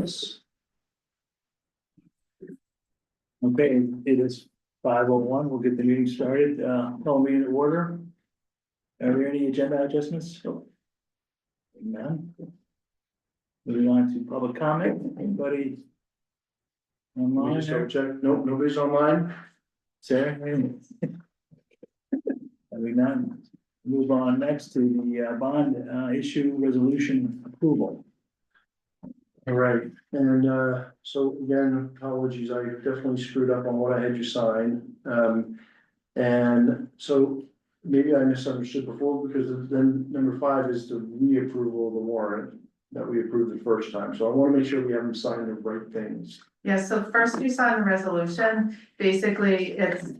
business? Okay, it is 5:01. We'll get the meeting started. Call meeting to order. Are there any agenda adjustments? None. Moving on to public comment. Anybody? Let me Online just there? double check. Nope, nobody's online. Sarah? Having none. Move on next to the bond issue resolution approval. All right, and so again, apologies, I definitely screwed up on what I had you sign. And so maybe I misunderstood before, because then number 5 is the reapproval of the warrant that we approved the first time. So I want to make sure we haven't signed the right things. Yeah, so first you sign the resolution, basically it's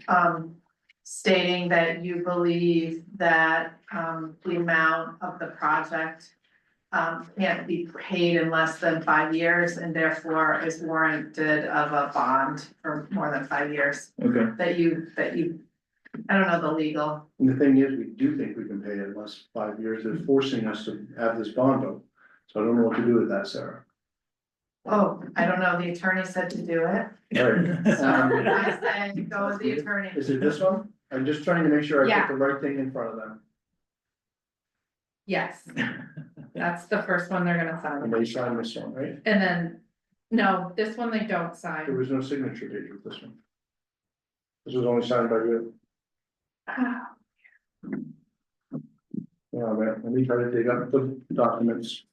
stating that you believe that the amount of the project can't be paid in less than 5 years, and therefore is warranted of a bond for more than 5 years. Okay. That you, I don't know the legal. And the thing is, we do think we can pay it in less than 5 years. They're forcing us to have this bond up. So I don't know what to do with that, Sarah. Oh, I don't know, the attorney said to do it. Right. So I said, go with the attorney. Is it this one? I'm just trying to make sure I Yeah. put the right thing in front of them. Yes, that's the first one they're gonna And sign. they signed this one, right? And then, no, this one they don't There sign. was no signature page with this one. This was only signed by you. Yeah, man, let me try to dig up the documents.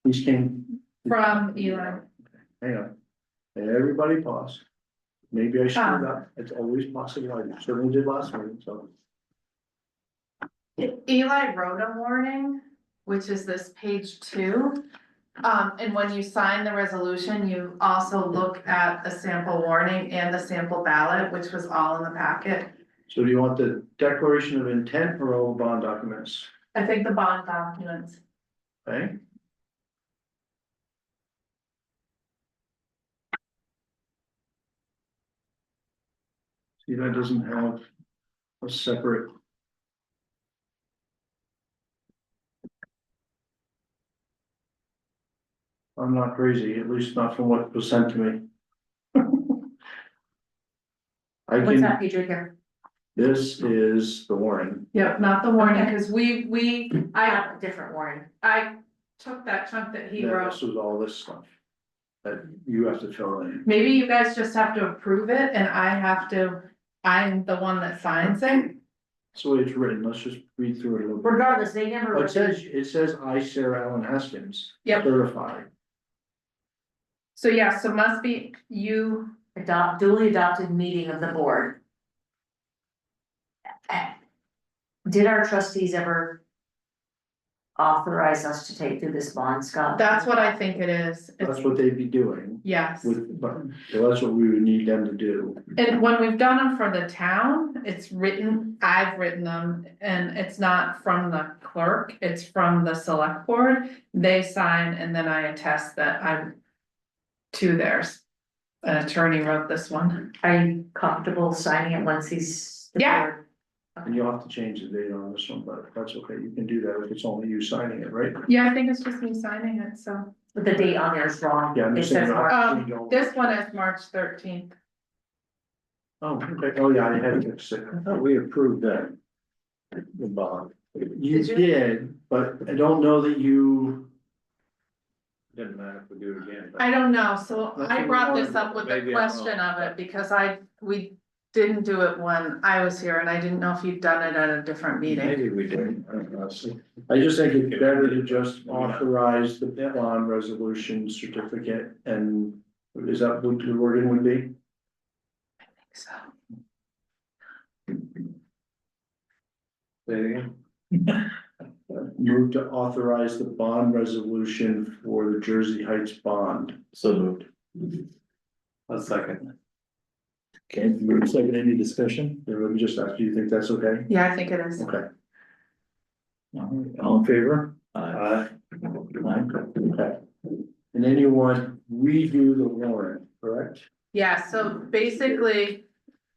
These came, From Eli. hang on. Everybody pause. Maybe I screwed up. It's always possible. I certainly did last week, so. Eli wrote a warning, which is this page 2. And when you sign the resolution, you also look at the sample warning and the sample ballot, which was all in the packet. So do you want the declaration of intent or all bond documents? I think the bond documents. Okay? See, that doesn't have a separate. I'm not crazy, at least not from what was sent to me. I What's can, that page right here? this is the warning. Yep, not the warning, Okay. because I have a different warning. I took that chunk that he That wrote. This was all this stuff. That you have to fill in. Maybe you guys just have to approve it and I'm the one that signs it. That's the way it's written, let's just read through it a little bit. Regardless, they never. Oh, it says I, Sarah Ellen Haskins. Yep. Certified. So yeah, so must be you, Duly adopted meeting of the board. Did our trustees ever authorize us to take through this bond, Scott? that's what I think it is. That's It's, what they'd be doing yes. with, but so that's what we would need them to do. And when we've done them for the town, it's written, I've written them, and it's not from the clerk, it's from the select board. They sign and then I attest that I'm to theirs. An attorney wrote this one. Are you comfortable signing it once he's? the Yeah. board? And you'll have to change the date on this one, but that's okay, you can do that if it's only you signing it, right? Yeah, I think it's just me signing it, so. But the date on there is wrong. Yeah, I'm It just says saying. March. This one is March 13th. Oh, okay, oh yeah, I had to fix it. I thought we approved that. The bond. You Did you? did, but I don't know that you, Doesn't matter if we do it again. I don't know, so That's I what brought we this wanted. up with the Maybe I'm question wrong. of it, because we didn't do it when I was here, and I didn't know if you'd done it at a different meeting. Maybe we did. I don't know. I just think it's better to just authorize the bond resolution certificate and is that what the wording would be? I think so. Say it again. Move to authorize the bond resolution for the Jersey Heights bond. So moved. A second. Okay, move second, any discussion? Yeah, let me just ask, do you think that's okay? Yeah, I think it is. Okay. All in favor? Aye. Aye. Okay. And then you want redo the warrant, correct? Yeah, so basically,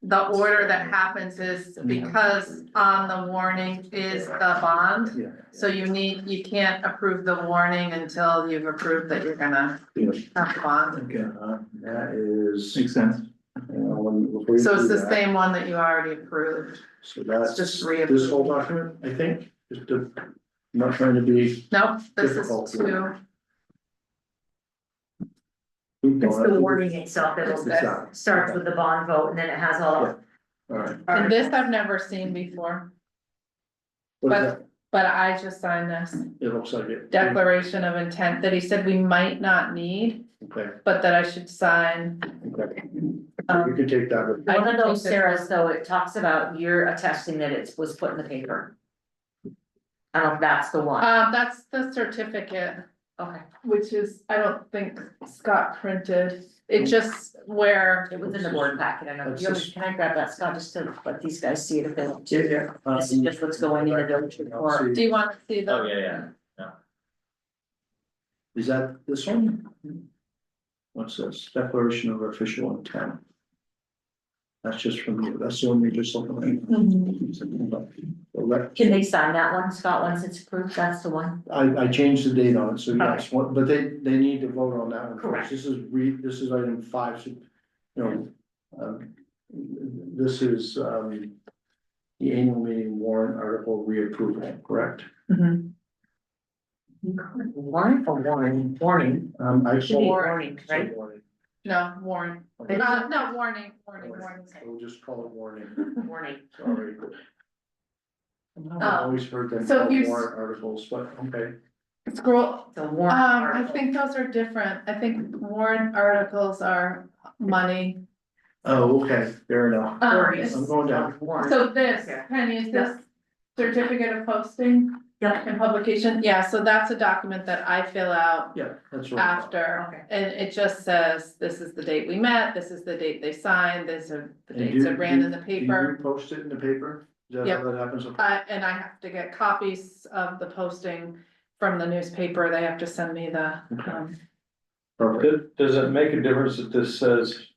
the order that happens is because on the warning is the bond. Yeah. So you can't approve the warning until you've approved that you're gonna Yeah. have the bond. Okay, That is. makes sense. Before you So it's do the that, same one that you already approved. So that's just this whole document, I think, just to, I'm not trying to be. Nope, this is Difficult. two. It's the wording itself that It's will this. starts with the bond vote and then it has all. Yeah. All right. And this I've never seen before, What is but- but I just signed this that? It looks like it. declaration of intent that he said we might not need, Okay, but that I should sign. okay. You Um, can take that with. I One of can those, take this Sarah's, though, it talks about you're attesting that it was put in the paper. I don't know if that's the one, that's the certificate, okay, which is, I don't think Scott printed, it just where. it was in the board packet, I know, That's You want just- me- can I grab that, Scott, just to let these guys see it if they want Yeah, to? yeah. This is just what's going in the village report. Do you wanna see the? Oh, yeah. Is that this one? What's this? Declaration of official intent. That's just from you. That's the one we just looked at. Can they sign that one, Scott, once it's approved, that's the one? I changed the date on it, so yes, what, but they need to vote on that one first. Correct. This is item 5, so, you know, this is, the annual meeting warrant article reapproval, correct? Mhm. Warning or warning? I Should be saw. warning, right? No, warning, Okay. no, warning. We'll just call it warning, Warning. sorry. I've always heard them So called here's- warrant articles, but okay. Scroll, The warrant. I article. think those are different, I think warrant articles are money. Oh, okay, fair enough. Warning. I'm going down. Warrant. So this, Okay. Penny, is this certificate of posting Yep. and publication? Yeah, so that's a document that I fill out Yeah, that's right. after. Okay. And it just says, this is the date we met, this is the date they signed, these are the And dates do- it ran in the Do paper. you post it in the paper? Is that Yep. how that happens? And I have to get copies of the posting from the newspaper, they have to send me the, Perfect. Does it make a difference that this says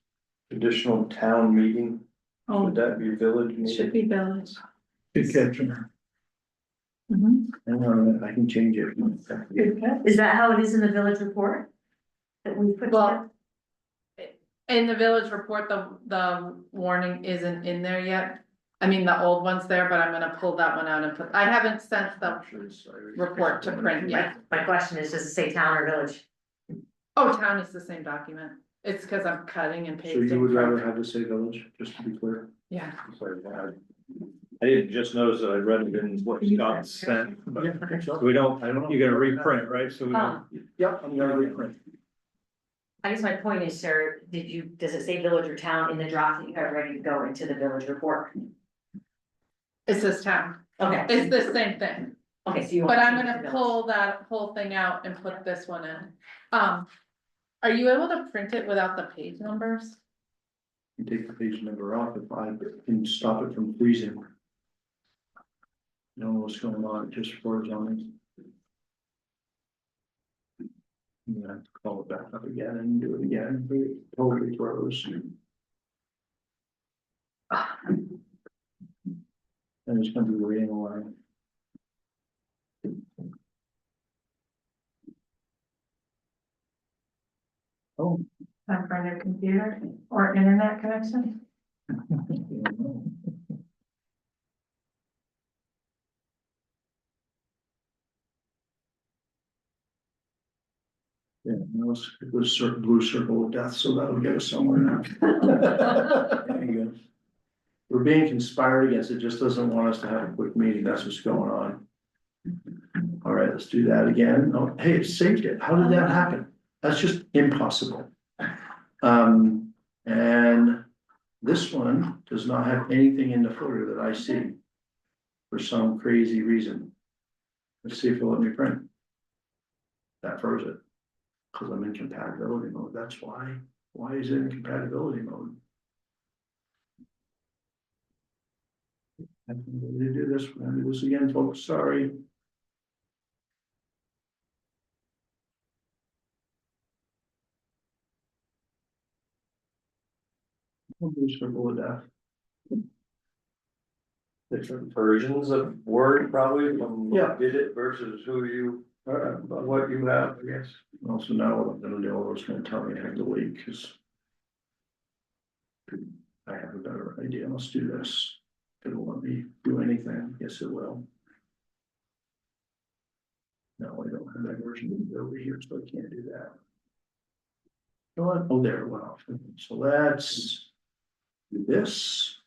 additional town meeting? oh, Would that be village it meeting? should be village. Good catch. Mhm. Hang on a minute, I can change it. Good catch. Is that how it is in the village report? That we put together? Well, in the village report, the warning isn't in there yet. I mean, the old one's there, but I'm gonna pull that one out and put, I haven't sent the report to print yet. My question is, does it say town or village? Oh, town is the same document. It's cause I'm cutting and So pasting. you would rather from- have it say village, just to be clear? Yeah. I didn't just notice that I read it in what Scott sent, but we don't, you're gonna reprint, right? So we don't. Yep, I'm gonna reprint. I guess my point is, Sarah, does it say village or town in the draft that you have ready to go into the village report? It says town. Okay. It's the same thing, Okay, so you. but want I'm to change it gonna to village. pull that whole thing out and put this one in. Are you able to print it without the page numbers? You take the page number off if I can stop it from freezing. You know what's going on, it just froze on me. I'm gonna have to call it back up again and do it again, but it totally froze. And it's gonna be waiting a while. Oh. Time for a new computer or internet connection? Yeah, it was certain blue circle of death, so that'll get us somewhere now. There you go. We're being conspired against, it just doesn't want us to have a quick meeting, that's what's going on. All right, let's do that again. Oh, hey, it saved it. How did that happen? That's just impossible. And this one does not have anything in the footer that I see. For some crazy reason. Let's see if it'll let me print. That froze it. Cause I'm in compatibility mode, that's why. Why is it in compatibility mode? I can really do this, we're gonna do this again, folks, sorry. Blue circle of death. different versions of Word probably from Yeah. who did it versus who you, what you have, I guess. Also now what I'm gonna do, I was gonna tell me I have to wait, cause. I have a better idea, let's do this. It'll let me do anything, yes it will. No, I don't have that version over here, so I can't do that. You know what? Oh, there it went off, so let's do this.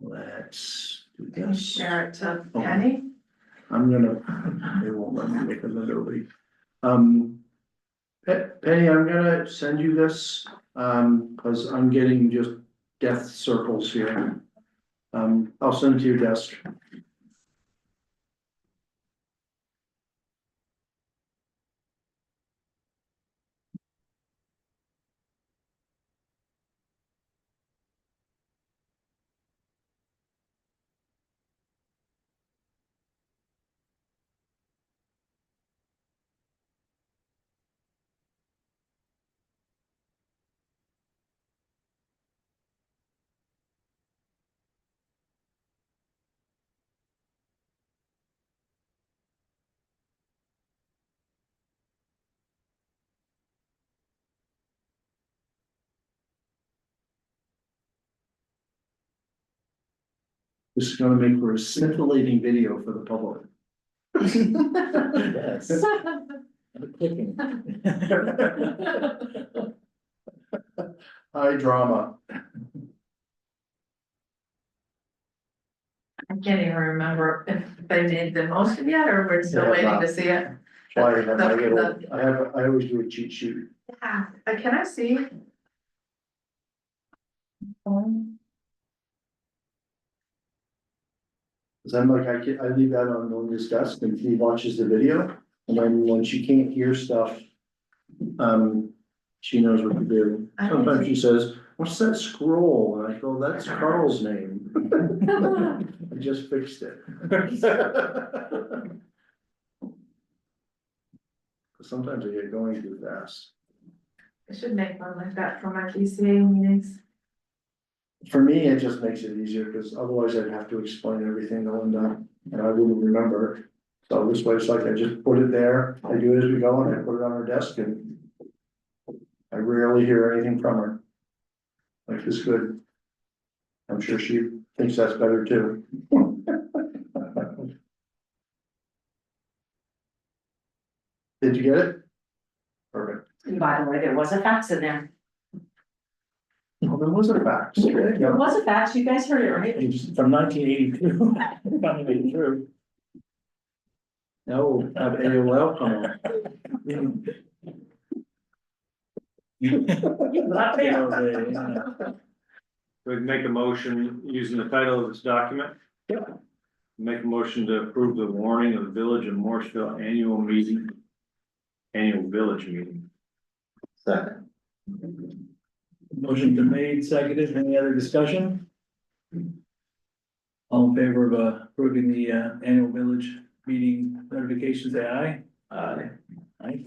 Let's do this. Share it to Penny. I'm gonna, they won't let me make another leaf. Penny, I'm gonna send you this, cause I'm getting just death circles here. I'll send it to your desk. This is gonna make for a scintillating video for the public. Yes. Clicking. High drama. I can't even remember if they made the motion yet, or we're still Yeah, waiting not. to see it. Why I always do a cheat sheet. Yeah, can I see? Cause I'm like, I leave that on Linda's desk and he watches the video, and then when she can't hear stuff. She knows what to do. I don't Sometimes she says, what's that scroll? And I go, that's Carl's name. I just fixed it. Sometimes I get going too fast. I should make one like that for my PCA meetings. For me, it just makes it easier, because otherwise I'd have to explain everything to Linda, and I wouldn't remember. So this way, it's like I just put it there, I do it as we go, and I put it on her desk, and I rarely hear anything from her. Life is good. I'm sure she thinks that's better too. Did you get it? Perfect. By the way, there was a fax in there. Well, there was a fax. There you There go. was a fax, you guys heard it, right? It's from 1982. Finally through. No, have AOL come on. We can make a motion using the title of this document. Yeah. Make a motion to approve the warning of the Village of Morrisville annual meeting. Annual village meeting. Second. Motion been made, seconded, any other discussion? All in favor of approving the annual village meeting notifications, say aye. Aye. Aye.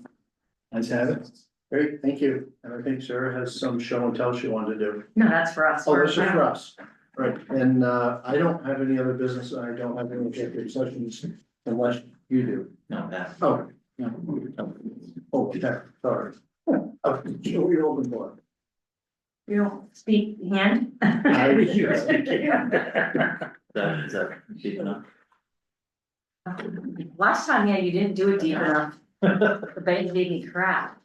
Ayes have it. Great, thank you. And I think Sarah has some show and tell she wanted to do. No, that's for us. Oh, this is for us. Right, and I don't have any other business, and I don't have any executive sessions unless you do. No, that. Oh. No. Oh, okay, sorry. Oh, what you're open for. You don't speak hand? I was just Is that deep enough? Last time, yeah, you didn't do it deep enough. The bank gave me crap.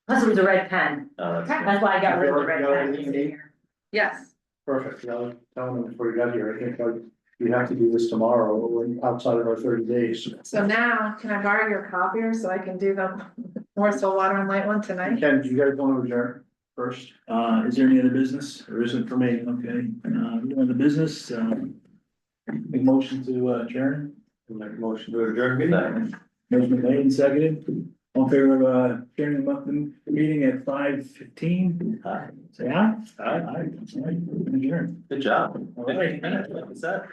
Plus it was a red pen. That's why I got rid of the red You got pen. everything you need? Yes, Perfect, I was telling them before you got here, I think we have to do this tomorrow, or outside of our 30 days. so now can I borrow your copier so I can do the Morrisville Water and Light one tonight? Ken, do you guys want to adjourn first? Is there any other business? There isn't for me. Okay, no other business, make motion to adjourn. Make a motion to adjourn meeting. Motion made and seconded. All in favor of adjourning the meeting at 5:15? Aye. Say aye. Aye. Aye. Adjourn. Good job. All right. What's that?